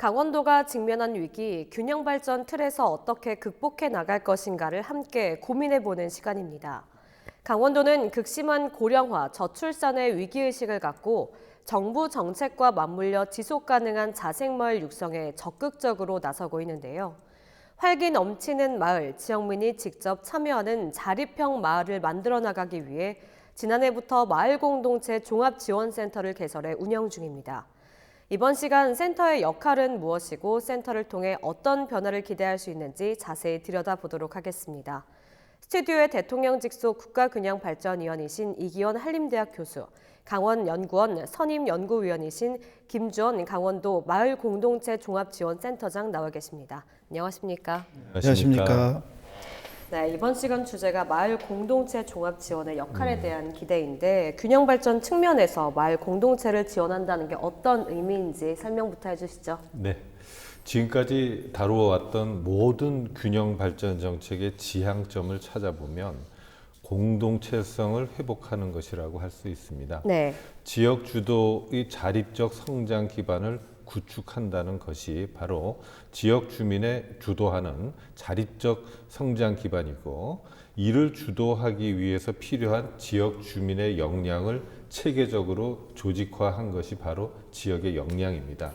강원도가 직면한 위기, 균형 발전 틀에서 어떻게 극복해 나갈 것인가를 함께 고민해보는 시간입니다. 강원도는 극심한 고령화, 저출산의 위기의식을 갖고 정부 정책과 맞물려 지속 가능한 자생마을 육성에 적극적으로 나서고 있는데요. 활기 넘치는 마을, 지역민이 직접 참여하는 자립형 마을을 만들어 나가기 위해 지난해부터 마을공동체 종합지원센터를 개설해 운영 중입니다. 이번 시간 센터의 역할은 무엇이고 센터를 통해 어떤 변화를 기대할 수 있는지 자세히 들여다보도록 하겠습니다. 스튜디오에 대통령 직속 국가균형발전위원이신 이기원 한림대학 교수, 강원연구원 선임연구위원이신 김주원 강원도 마을공동체 종합지원센터장 나와 계십니다. 안녕하십니까? 안녕하십니까? 네, 이번 시간 주제가 마을 공동체 종합 지원의 역할에 대한 기대인데 균형 발전 측면에서 마을 공동체를 지원한다는 게 어떤 의미인지 설명부터 해주시죠. 네, 지금까지 다루어왔던 모든 균형 발전 정책의 지향점을 찾아보면 공동체성을 회복하는 것이라고 할 수 있습니다. 네. 지역 주도의 자립적 성장 기반을 구축한다는 것이 바로 지역 주민의 주도하는 자립적 성장 기반이고, 이를 주도하기 위해서 필요한 지역 주민의 역량을 체계적으로 조직화한 것이 바로 지역의 역량입니다.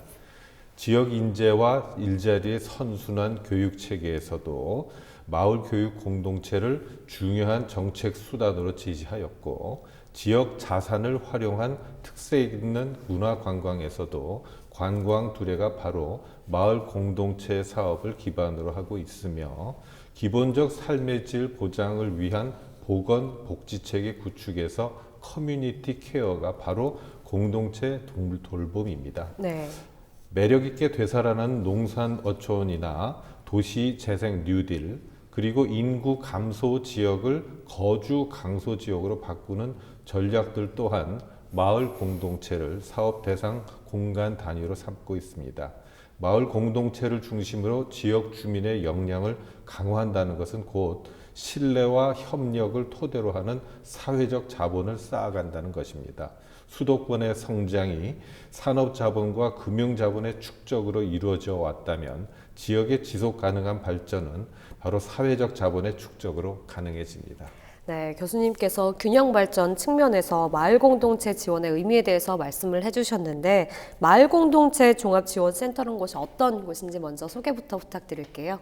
지역 인재와 일자리의 선순환 교육 체계에서도 마을 교육 공동체를 중요한 정책 수단으로 제시하였고, 지역 자산을 활용한 특색 있는 문화 관광에서도 관광 두례가 바로 마을 공동체 사업을 기반으로 하고 있으며, 기본적 삶의 질 보장을 위한 보건 복지체계 구축에서 커뮤니티 케어가 바로 공동체 돌봄입니다. 네. 매력 있게 되살아나는 농산 어촌이나 도시 재생 뉴딜, 그리고 인구 감소 지역을 거주 강소 지역으로 바꾸는 전략들 또한 마을 공동체를 사업 대상 공간 단위로 삼고 있습니다. 마을 공동체를 중심으로 지역 주민의 역량을 강화한다는 것은 곧 신뢰와 협력을 토대로 하는 사회적 자본을 쌓아간다는 것입니다. 수도권의 성장이 산업 자본과 금융 자본의 축적으로 이루어져 왔다면 지역의 지속 가능한 발전은 바로 사회적 자본의 축적으로 가능해집니다. 네, 교수님께서 균형 발전 측면에서 마을 공동체 지원의 의미에 대해서 말씀을 해주셨는데 마을 공동체 종합지원센터는 곳이 어떤 곳인지 먼저 소개부터 부탁드릴게요.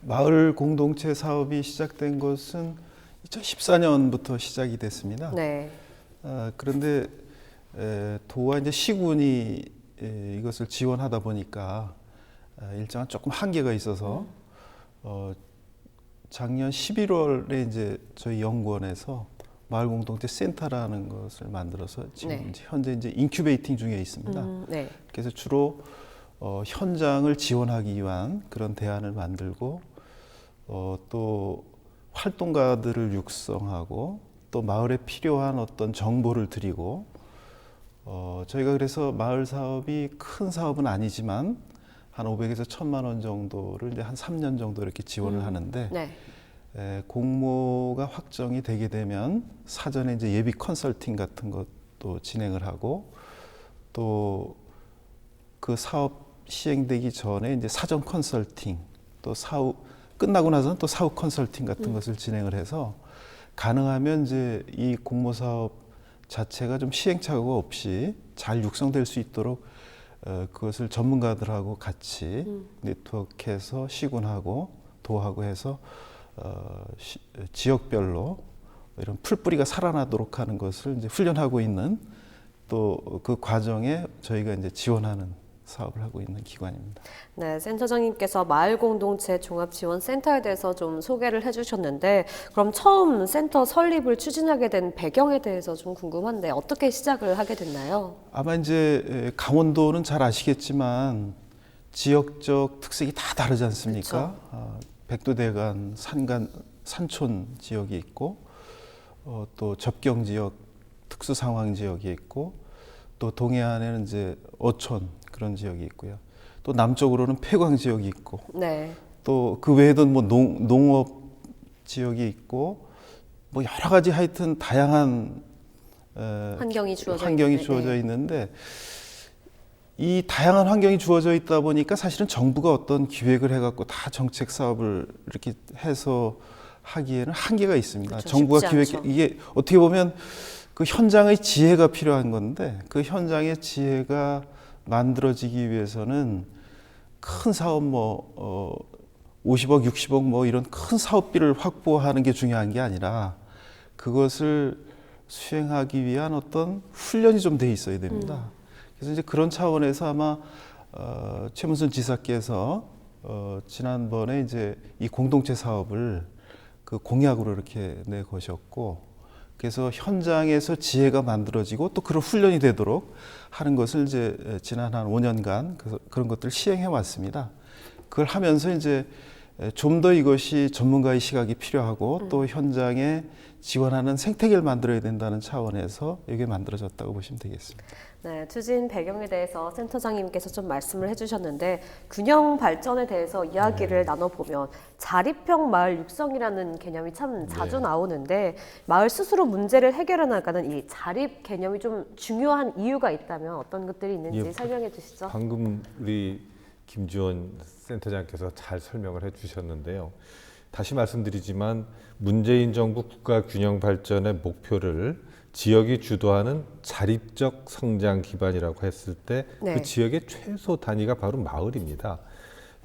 마을 공동체 사업이 시작된 것은 2014년부터 시작이 됐습니다. 네. 그런데 도와 이제 시군이 이것을 지원하다 보니까 일정한 조금 한계가 있어서 작년 11월에 이제 저희 연구원에서 마을 공동체 센터라는 것을 만들어서 지금 네. 현재 이제 인큐베이팅 중에 있습니다. 네. 그래서 주로 현장을 지원하기 위한 그런 대안을 만들고 또 활동가들을 육성하고 또 마을에 필요한 어떤 정보를 드리고 저희가 그래서 마을 사업이 큰 사업은 아니지만 한 500에서 1000만 원 정도를 이제 한 3년 정도 이렇게 지원을 하는데 네. 공모가 확정이 되게 되면 사전에 이제 예비 컨설팅 같은 것도 진행을 하고 또 그 사업 시행되기 전에 이제 사전 컨설팅 또 사후 끝나고 나서는 또 사후 컨설팅 같은 것을 진행을 해서 가능하면 이제 이 공모 사업 자체가 좀 시행착오가 없이 잘 육성될 수 있도록 그것을 전문가들하고 같이 네트워크해서 시군하고 도하고 해서 지역별로 이런 풀뿌리가 살아나도록 하는 것을 이제 훈련하고 있는 또 그 과정에 저희가 이제 지원하는 사업을 하고 있는 기관입니다. 네, 센터장님께서 마을 공동체 종합지원센터에 대해서 좀 소개를 해주셨는데 그럼 처음 센터 설립을 추진하게 된 배경에 대해서 좀 궁금한데 어떻게 시작을 하게 됐나요? 아마 이제 강원도는 잘 아시겠지만 지역적 특색이 다 다르지 않습니까? 백두대간, 산간, 산촌 지역이 있고 또 접경 지역, 특수 상황 지역이 있고 또 동해안에는 이제 어촌 그런 지역이 있고요. 또 남쪽으로는 폐광 지역이 있고 네. 또 그 외에도 뭐 농업 지역이 있고 뭐 여러 가지 하여튼 다양한 환경이 주어져 환경이 있는데, 주어져 네. 있는데 이 다양한 환경이 주어져 있다 보니까 사실은 정부가 어떤 기획을 해갖고 다 정책 사업을 이렇게 해서 하기에는 한계가 있습니다. 그렇죠. 정부가 쉽지 기획 않죠. 이게 어떻게 보면 그 현장의 지혜가 필요한 건데 그 현장의 지혜가 만들어지기 위해서는 큰 사업 50억, 60억 뭐 이런 큰 사업비를 확보하는 게 중요한 게 아니라 그것을 수행하기 위한 어떤 훈련이 좀 돼 있어야 됩니다. 그래서 이제 그런 차원에서 아마 최문순 지사께서 지난번에 이제 이 공동체 사업을 그 공약으로 이렇게 내거셨고, 그래서 현장에서 지혜가 만들어지고 또 그런 훈련이 되도록 하는 것을 이제 지난 한 5년간 그런 것들을 시행해 왔습니다. 그걸 하면서 이제 좀 더 이것이 전문가의 시각이 필요하고 또 현장에 지원하는 생태계를 만들어야 된다는 차원에서 이게 만들어졌다고 보시면 되겠습니다. 네, 추진 배경에 대해서 센터장님께서 좀 말씀을 해주셨는데 균형 발전에 대해서 이야기를 나눠보면 자립형 마을 육성이라는 개념이 참 자주 나오는데 마을 스스로 문제를 해결해 나가는 이 자립 개념이 좀 중요한 이유가 있다면 어떤 것들이 있는지 설명해 주시죠. 방금 우리 김주원 센터장께서 잘 설명을 해주셨는데요. 다시 말씀드리지만 문재인 정부 국가 균형 발전의 목표를 지역이 주도하는 자립적 성장 기반이라고 했을 때 그 지역의 최소 단위가 바로 마을입니다.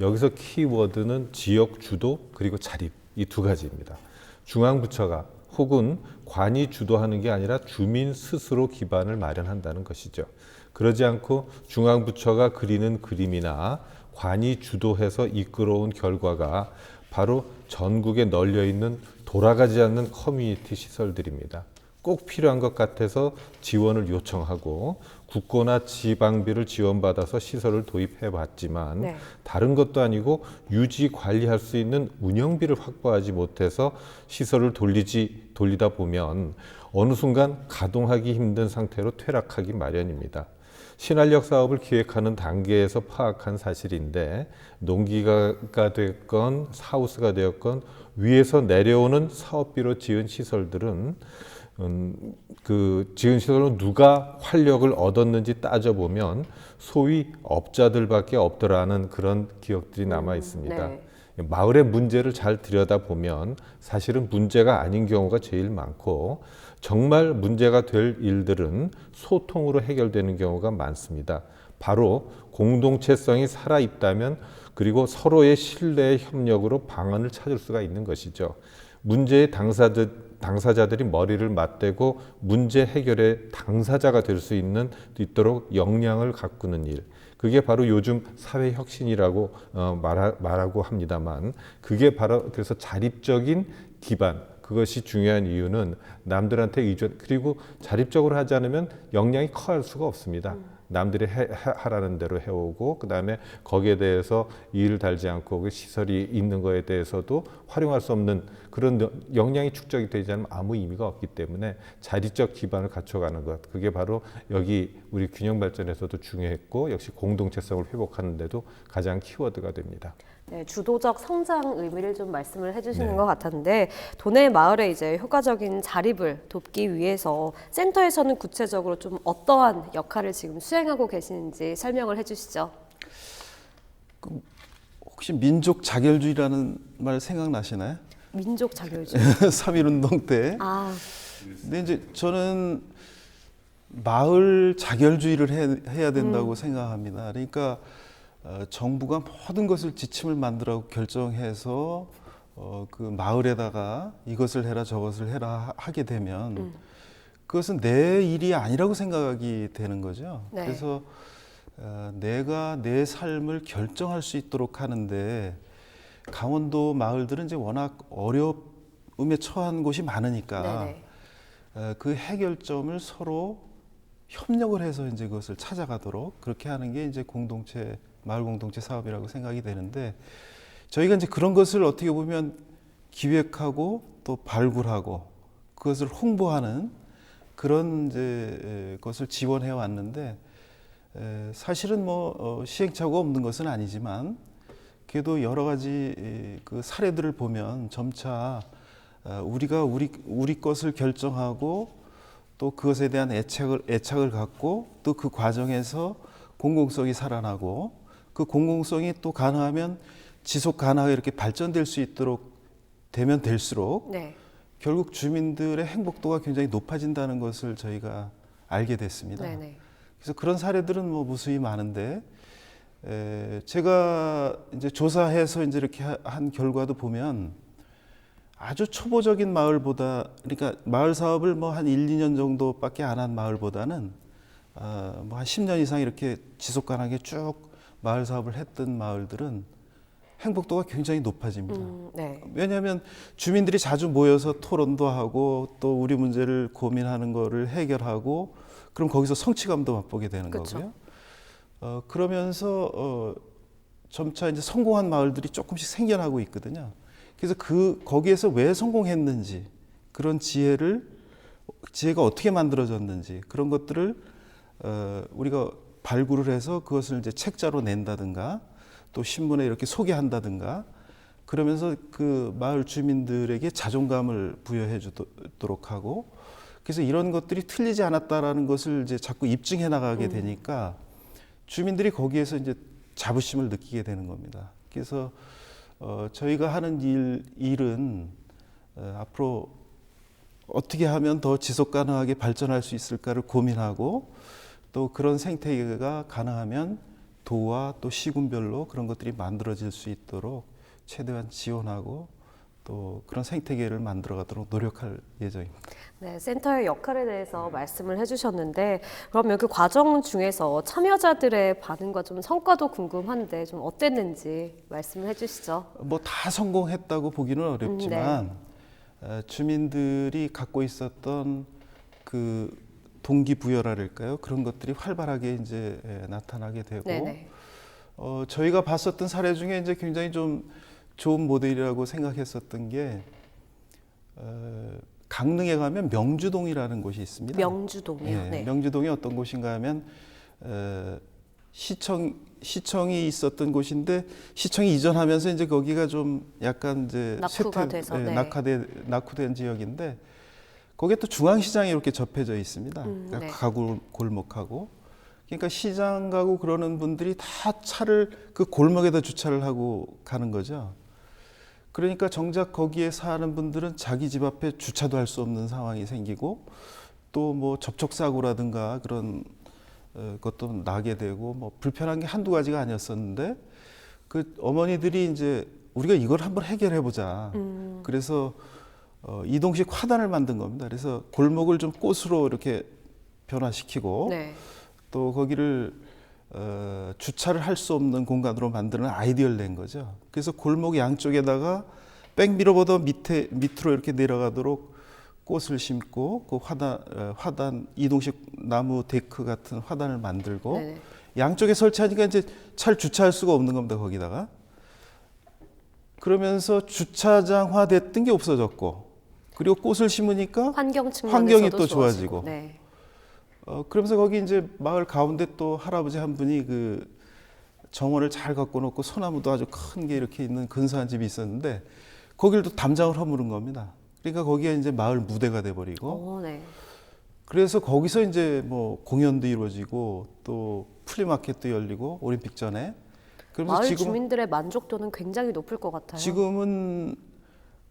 여기서 키워드는 지역 주도 그리고 자립 이 두 가지입니다. 중앙부처가 혹은 관이 주도하는 게 아니라 주민 스스로 기반을 마련한다는 것이죠. 그러지 않고 중앙부처가 그리는 그림이나 관이 주도해서 이끌어온 결과가 바로 전국에 널려 있는 돌아가지 않는 커뮤니티 시설들입니다. 꼭 필요한 것 같아서 지원을 요청하고 국고나 지방비를 지원받아서 시설을 도입해 봤지만 다른 것도 아니고 유지 관리할 수 있는 운영비를 확보하지 못해서 시설을 돌리다 보면 어느 순간 가동하기 힘든 상태로 퇴락하기 마련입니다. 신활력 사업을 기획하는 단계에서 파악한 사실인데 농기가 됐건 사우스가 되었건 위에서 내려오는 사업비로 지은 시설들은 그 지은 시설로 누가 활력을 얻었는지 따져보면 소위 업자들밖에 없더라는 그런 기억들이 남아 있습니다. 마을의 문제를 잘 들여다보면 사실은 문제가 아닌 경우가 제일 많고 정말 문제가 될 일들은 소통으로 해결되는 경우가 많습니다. 바로 공동체성이 살아있다면 그리고 서로의 신뢰의 협력으로 방안을 찾을 수가 있는 것이죠. 문제의 당사자들이 머리를 맞대고 문제 해결의 당사자가 될 수 있도록 역량을 가꾸는 일. 그게 바로 요즘 사회혁신이라고 말하고 합니다만 그게 바로 그래서 자립적인 기반 그것이 중요한 이유는 남들한테 의존 그리고 자립적으로 하지 않으면 역량이 커할 수가 없습니다. 남들이 하라는 대로 해오고 그다음에 거기에 대해서 이의를 달지 않고 그 시설이 있는 거에 대해서도 활용할 수 없는 그런 역량이 축적이 되지 않으면 아무 의미가 없기 때문에 자립적 기반을 갖춰가는 것 그게 바로 여기 우리 균형 발전에서도 중요했고 역시 공동체성을 회복하는 데도 가장 키워드가 됩니다. 네, 주도적 성장 의미를 좀 말씀을 해주시는 것 같았는데 도내 마을의 이제 효과적인 자립을 돕기 위해서 센터에서는 구체적으로 좀 어떠한 역할을 지금 수행하고 계시는지 설명을 해주시죠. 혹시 민족 자결주의라는 말 생각나시나요? 민족 자결주의. 3.1운동 때. 근데 이제 저는 마을 자결주의를 해야 된다고 생각합니다. 그러니까 정부가 모든 것을 지침을 만들어 결정해서 그 마을에다가 이것을 해라 저것을 해라 하게 되면 그것은 내 일이 아니라고 생각이 되는 거죠. 그래서 내가 내 삶을 결정할 수 있도록 하는데 강원도 마을들은 이제 워낙 어려움에 처한 곳이 많으니까 그 해결점을 서로 협력을 해서 이제 그것을 찾아가도록 그렇게 하는 게 이제 마을 공동체 사업이라고 생각이 되는데 저희가 이제 그런 것을 어떻게 보면 기획하고 또 발굴하고 그것을 홍보하는 그런 이제 것을 지원해 왔는데 사실은 뭐 시행착오가 없는 것은 아니지만 그래도 여러 가지 그 사례들을 보면 점차 우리가 우리 것을 결정하고 또 그것에 대한 애착을 갖고 또 그 과정에서 공공성이 살아나고 그 공공성이 또 가능하면 지속 가능하게 이렇게 발전될 수 있도록 되면 될수록 네. 결국 주민들의 행복도가 굉장히 높아진다는 것을 저희가 알게 됐습니다. 네네. 그래서 그런 사례들은 뭐 무수히 많은데 제가 이제 조사해서 이제 이렇게 한 결과도 보면 아주 초보적인 마을보다 그러니까 마을 사업을 뭐 한 1, 2년 정도밖에 안 한 마을보다는 뭐 한 10년 이상 이렇게 지속 가능하게 쭉 마을 사업을 했던 마을들은 행복도가 굉장히 높아집니다. 네. 왜냐하면 주민들이 자주 모여서 토론도 하고 또 우리 문제를 고민하는 거를 해결하고 그럼 거기서 성취감도 맛보게 되는 그쵸. 거고요. 그러면서 점차 이제 성공한 마을들이 조금씩 생겨나고 있거든요. 그래서 거기에서 왜 성공했는지 그런 지혜가 어떻게 만들어졌는지 그런 것들을 우리가 발굴을 해서 그것을 이제 책자로 낸다든가 또 신문에 이렇게 소개한다든가 그러면서 그 마을 주민들에게 자존감을 부여해 주도록 하고 그래서 이런 것들이 틀리지 않았다라는 것을 이제 자꾸 입증해 나가게 되니까 주민들이 거기에서 이제 자부심을 느끼게 되는 겁니다. 그래서 저희가 하는 일은 앞으로 어떻게 하면 더 지속 가능하게 발전할 수 있을까를 고민하고 또 그런 생태계가 가능하면 도와 또 시군별로 그런 것들이 만들어질 수 있도록 최대한 지원하고 또 그런 생태계를 만들어가도록 노력할 예정입니다. 네, 센터의 역할에 대해서 말씀을 해주셨는데 그러면 그 과정 중에서 참여자들의 반응과 좀 성과도 궁금한데 좀 어땠는지 말씀을 해주시죠. 뭐 다 성공했다고 보기는 어렵지만 주민들이 갖고 있었던 그 동기부여랄까요? 그런 것들이 활발하게 이제 나타나게 되고 네네. 저희가 봤었던 사례 중에 이제 굉장히 좀 좋은 모델이라고 생각했었던 게 강릉에 가면 명주동이라는 곳이 있습니다. 명주동이요. 예, 네. 명주동이 어떤 곳인가 하면 시청이 있었던 곳인데 시청이 이전하면서 이제 거기가 좀 약간 이제 낙후가 돼서, 네. 낙후된 지역인데 거기에 또 중앙시장이 이렇게 접해져 있습니다. 그러니까 네. 가구 골목하고 그러니까 시장 가고 그러는 분들이 다 차를 그 골목에다 주차를 하고 가는 거죠. 그러니까 정작 거기에 사는 분들은 자기 집 앞에 주차도 할 수 없는 상황이 생기고 또 뭐 접촉사고라든가 그런 것도 나게 되고 뭐 불편한 게 한두 가지가 아니었었는데 그 어머니들이 이제 우리가 이걸 한번 해결해 보자. 그래서 이동식 화단을 만든 겁니다. 그래서 골목을 좀 꽃으로 이렇게 변화시키고 네. 또 거기를 주차를 할 수 없는 공간으로 만드는 아이디어를 낸 거죠. 그래서 골목 양쪽에다가 백미러보다 밑으로 이렇게 내려가도록 꽃을 심고 그 화단 이동식 나무 데크 같은 화단을 만들고 네네. 양쪽에 설치하니까 이제 차를 주차할 수가 없는 겁니다. 거기다가 그러면서 주차장화 됐던 게 없어졌고 그리고 꽃을 심으니까 환경 측면에서도 환경이 또 좋아지고. 네. 그러면서 거기 이제 마을 가운데 또 할아버지 한 분이 그 정원을 잘 갖고 놓고 소나무도 아주 큰 게 이렇게 있는 근사한 집이 있었는데 거기를 또 담장을 허무른 겁니다. 그러니까 거기가 이제 마을 무대가 돼버리고 네. 그래서 거기서 이제 뭐 공연도 이루어지고 또 플리마켓도 열리고 올림픽 전에 그러면서 마을 주민들의 만족도는 굉장히 높을 것 같아요. 지금은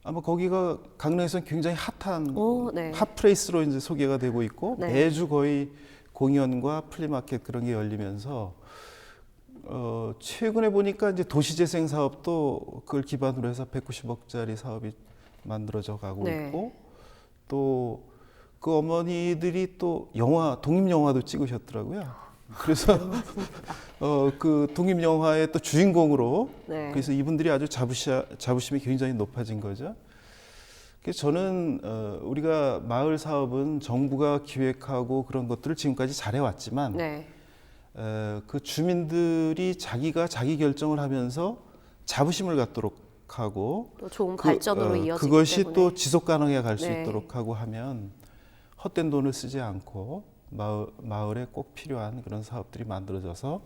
아마 거기가 강릉에서는 굉장히 핫한 네. 핫플레이스로 이제 소개가 되고 있고 네. 매주 거의 공연과 플리마켓 그런 게 열리면서 최근에 보니까 이제 도시재생 사업도 그걸 기반으로 해서 190억짜리 사업이 만들어져 가고 네. 있고 또 그 어머니들이 또 독립 영화도 찍으셨더라고요. 그래서 그 독립 영화의 또 주인공으로 네. 그래서 이분들이 아주 자부심이 굉장히 높아진 거죠. 그래서 저는 우리가 마을 사업은 정부가 기획하고 그런 것들을 지금까지 잘해왔지만 네. 그 주민들이 자기가 자기 결정을 하면서 자부심을 갖도록 하고 또 좋은 발전으로 이어지기 그것이 때문에. 또 지속 가능해 갈 수 네. 있도록 하고 하면 헛된 돈을 쓰지 않고 마을에 꼭 필요한 그런 사업들이 만들어져서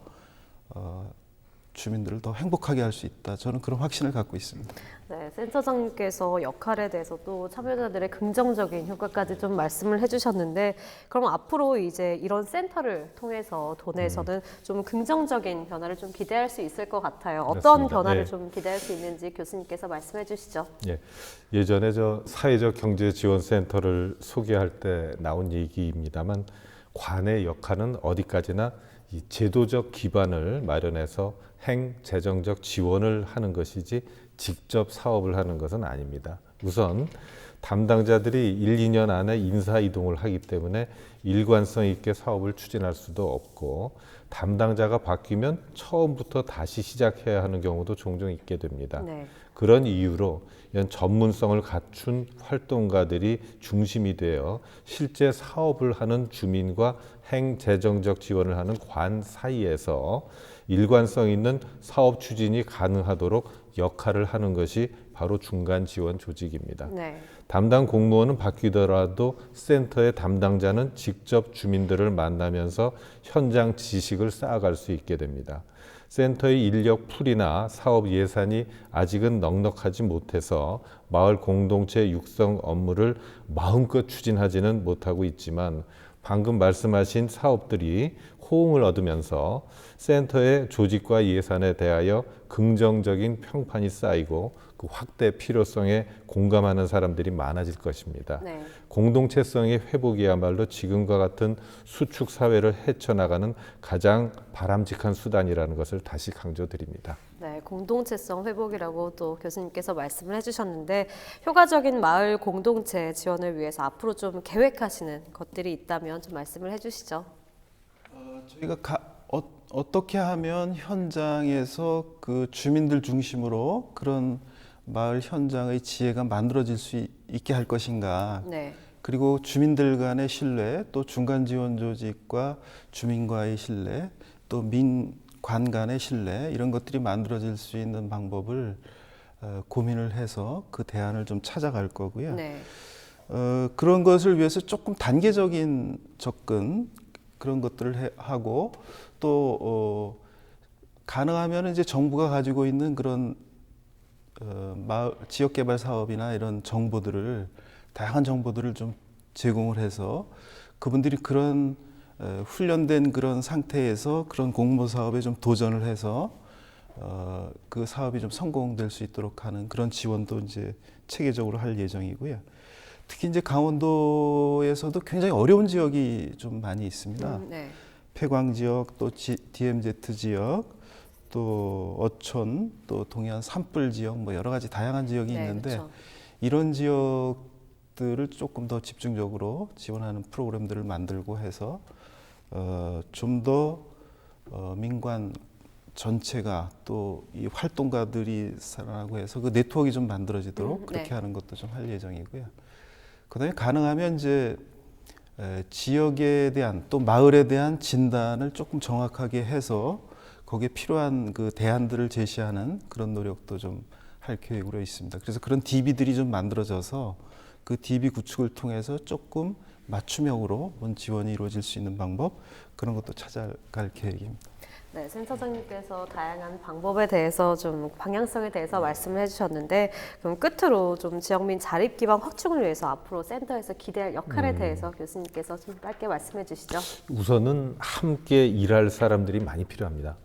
주민들을 더 행복하게 할 수 있다. 저는 그런 확신을 갖고 있습니다. 네, 센터장님께서 역할에 대해서 또 참여자들의 긍정적인 효과까지 좀 말씀을 해주셨는데, 그럼 앞으로 이제 이런 센터를 통해서 도내에서는 좀 긍정적인 변화를 좀 기대할 수 있을 것 같아요. 어떤 그렇습니다. 변화를 네. 좀 기대할 수 있는지 교수님께서 말씀해 주시죠. 예, 예전에 저 사회적 경제 지원 센터를 소개할 때 나온 얘기입니다만 관의 역할은 어디까지나 이 제도적 기반을 마련해서 행재정적 지원을 하는 것이지 직접 사업을 하는 것은 아닙니다. 우선 담당자들이 1, 2년 안에 인사 이동을 하기 때문에 일관성 있게 사업을 추진할 수도 없고 담당자가 바뀌면 처음부터 다시 시작해야 하는 경우도 종종 있게 됩니다. 네. 그런 이유로 이런 전문성을 갖춘 활동가들이 중심이 되어 실제 사업을 하는 주민과 행재정적 지원을 하는 관 사이에서 일관성 있는 사업 추진이 가능하도록 역할을 하는 것이 바로 중간 지원 조직입니다. 네. 담당 공무원은 바뀌더라도 센터의 담당자는 직접 주민들을 만나면서 현장 지식을 쌓아갈 수 있게 됩니다. 센터의 인력 풀이나 사업 예산이 아직은 넉넉하지 못해서 마을 공동체 육성 업무를 마음껏 추진하지는 못하고 있지만 방금 말씀하신 사업들이 호응을 얻으면서 센터의 조직과 예산에 대하여 긍정적인 평판이 쌓이고 그 확대 필요성에 공감하는 사람들이 많아질 것입니다. 네. 공동체성의 회복이야말로 지금과 같은 수축 사회를 헤쳐나가는 가장 바람직한 수단이라는 것을 다시 강조드립니다. 네, 공동체성 회복이라고 또 교수님께서 말씀을 해주셨는데, 효과적인 마을 공동체 지원을 위해서 앞으로 좀 계획하시는 것들이 있다면 좀 말씀을 해주시죠. 저희가 어떻게 하면 현장에서 그 주민들 중심으로 그런 마을 현장의 지혜가 만들어질 수 있게 할 것인가. 네. 그리고 주민들 간의 신뢰, 또 중간 지원 조직과 주민과의 신뢰, 또 민관 간의 신뢰, 이런 것들이 만들어질 수 있는 방법을 고민을 해서 그 대안을 좀 찾아갈 거고요. 네. 그런 것을 위해서 조금 단계적인 접근, 그런 것들을 하고 또 가능하면 이제 정부가 가지고 있는 그런 마을 지역 개발 사업이나 이런 정보들을, 다양한 정보들을 좀 제공을 해서 그분들이 그런 훈련된 그런 상태에서 그런 공모 사업에 좀 도전을 해서 그 사업이 좀 성공될 수 있도록 하는 그런 지원도 이제 체계적으로 할 예정이고요. 특히 이제 강원도에서도 굉장히 어려운 지역이 좀 많이 있습니다. 네. 폐광 지역, 또 DMZ 지역, 또 어촌, 또 동해안 산불 지역, 뭐 여러 가지 다양한 지역이 네, 있는데 그렇죠. 이런 지역들을 조금 더 집중적으로 지원하는 프로그램들을 만들고 해서 좀 더 민관 전체가 또 이 활동가들이 살아나고 해서 그 네트워크가 좀 만들어지도록 그렇게 네. 하는 것도 좀 할 예정이고요. 그다음에 가능하면 이제 지역에 대한 또 마을에 대한 진단을 조금 정확하게 해서 거기에 필요한 그 대안들을 제시하는 그런 노력도 좀 할 계획으로 있습니다. 그래서 그런 DB들이 좀 만들어져서 그 DB 구축을 통해서 조금 맞춤형으로 지원이 이루어질 수 있는 방법, 그런 것도 찾아갈 계획입니다. 네, 센터장님께서 다양한 방법에 대해서 좀 방향성에 대해서 말씀을 해주셨는데, 그럼 끝으로 좀 지역민 자립 기반 확충을 위해서 앞으로 센터에서 기대할 역할에 대해서 교수님께서 좀 짧게 말씀해 주시죠. 우선은 함께 일할 사람들이 많이 필요합니다.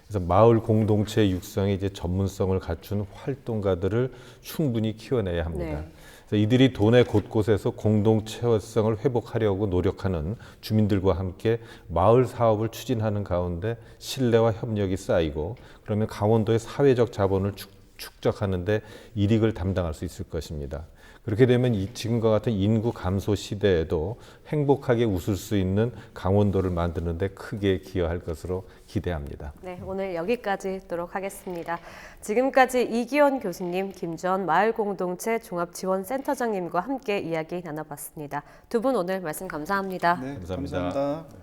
그래서 마을 공동체 육성에 이제 전문성을 갖춘 활동가들을 충분히 키워내야 합니다. 네. 그래서 이들이 도내 곳곳에서 공동체성을 회복하려고 노력하는 주민들과 함께 마을 사업을 추진하는 가운데 신뢰와 협력이 쌓이고, 그러면 강원도의 사회적 자본을 축적하는 데 이익을 담당할 수 있을 것입니다. 그렇게 되면 지금과 같은 인구 감소 시대에도 행복하게 웃을 수 있는 강원도를 만드는 데 크게 기여할 것으로 기대합니다. 네, 오늘 여기까지 듣도록 하겠습니다. 지금까지 이기원 교수님, 김주원 마을공동체 종합지원센터장님과 함께 이야기 나눠봤습니다. 두 분 오늘 말씀 감사합니다. 네, 감사합니다. 감사합니다.